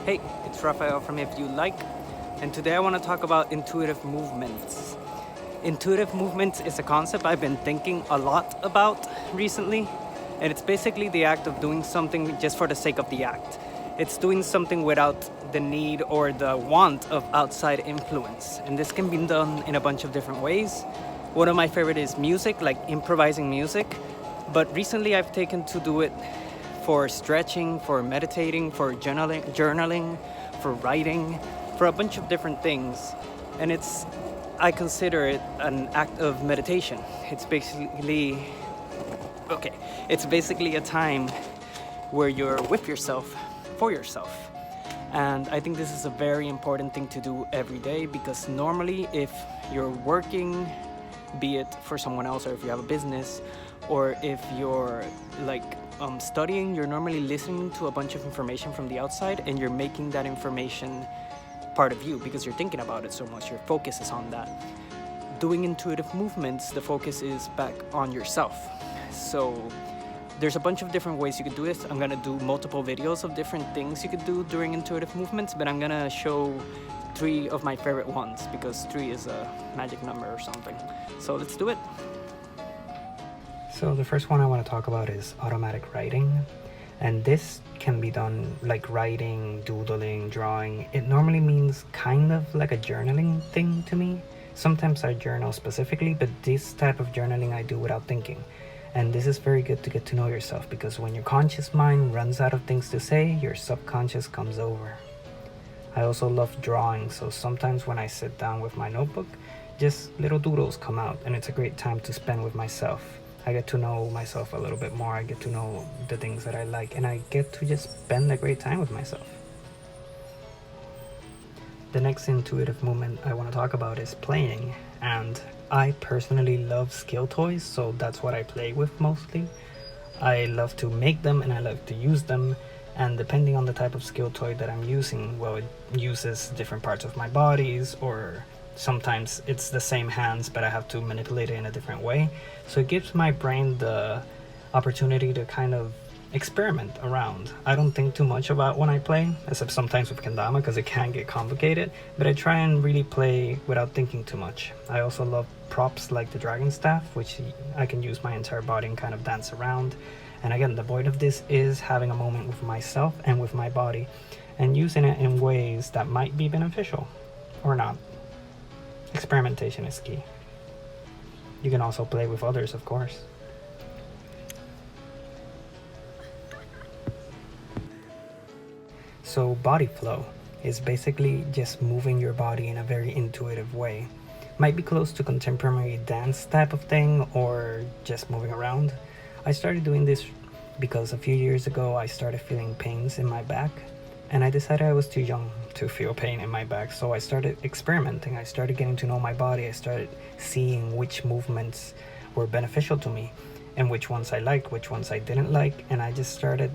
Hey, it's Rafael from If You Like, and today I want to talk about intuitive movements. Intuitive movements is a concept I've been thinking a lot about recently, and it's basically the act of doing something just for the sake of the act. It's doing something without the need or the want of outside influence, and this can be done in a bunch of different ways. One of my favorite is music, like improvising music, but recently I've taken to do it for stretching, for meditating, for journaling, for writing, for a bunch of different things. And I consider it an act of meditation. It's basically a time where you're with yourself, for yourself. And I think this is a very important thing to do every day, because normally if you're working, be it for someone else, or if you have a business, or if you're studying, you're normally listening to a bunch of information from the outside, and you're making that information part of you because you're thinking about it so much. Your focus is on that. Doing intuitive movements, the focus is back on yourself. So there's a bunch of different ways you could do this. I'm gonna do multiple videos of different things you could do during intuitive movements, but I'm gonna show 3 of my favorite ones because 3 is a magic number or something. So let's do it. So the first one I want to talk about is automatic writing, and this can be done like writing, doodling, drawing. It normally means kind of like a journaling thing to me. Sometimes I journal specifically, but this type of journaling I do without thinking. And this is very good to get to know yourself, because when your conscious mind runs out of things to say, your subconscious comes over. I also love drawing, so sometimes when I sit down with my notebook, just little doodles come out, and it's a great time to spend with myself. I get to know myself a little bit more. I get to know the things that I like, and I get to just spend a great time with myself. The next intuitive movement I want to talk about is playing, and I personally love skill toys, so that's what I play with mostly. I love to make them and I love to use them, and depending on the type of skill toy that I'm using, well, it uses different parts of my bodies, or sometimes it's the same hands but I have to manipulate it in a different way. So it gives my brain the opportunity to kind of experiment around. I don't think too much about when I play, except sometimes with kendama because it can get complicated, but I try and really play without thinking too much. I also love props like the dragon staff, which I can use my entire body and kind of dance around. And again, the point of this is having a moment with myself and with my body, and using it in ways that might be beneficial or not. Experimentation is key. You can also play with others, of course. So body flow is basically just moving your body in a very intuitive way. Might be close to contemporary dance type of thing, or just moving around. I started doing this because a few years ago I started feeling pains in my back, and I decided I was too young to feel pain in my back, so I started experimenting. I started getting to know my body. I started seeing which movements were beneficial to me and which ones I liked, which ones I didn't like, and I just started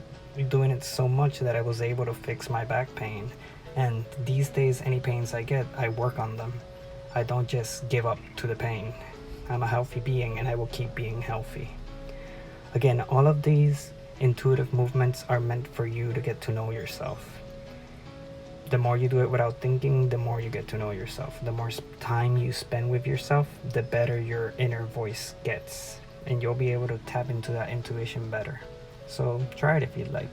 doing it so much that I was able to fix my back pain. And these days, any pains I get, I work on them. I don't just give up to the pain. I'm a healthy being, and I will keep being healthy. Again, all of these intuitive movements are meant for you to get to know yourself. The more you do it without thinking, the more you get to know yourself. The more time you spend with yourself, the better your inner voice gets, and you'll be able to tap into that intuition better. So try it if you'd like.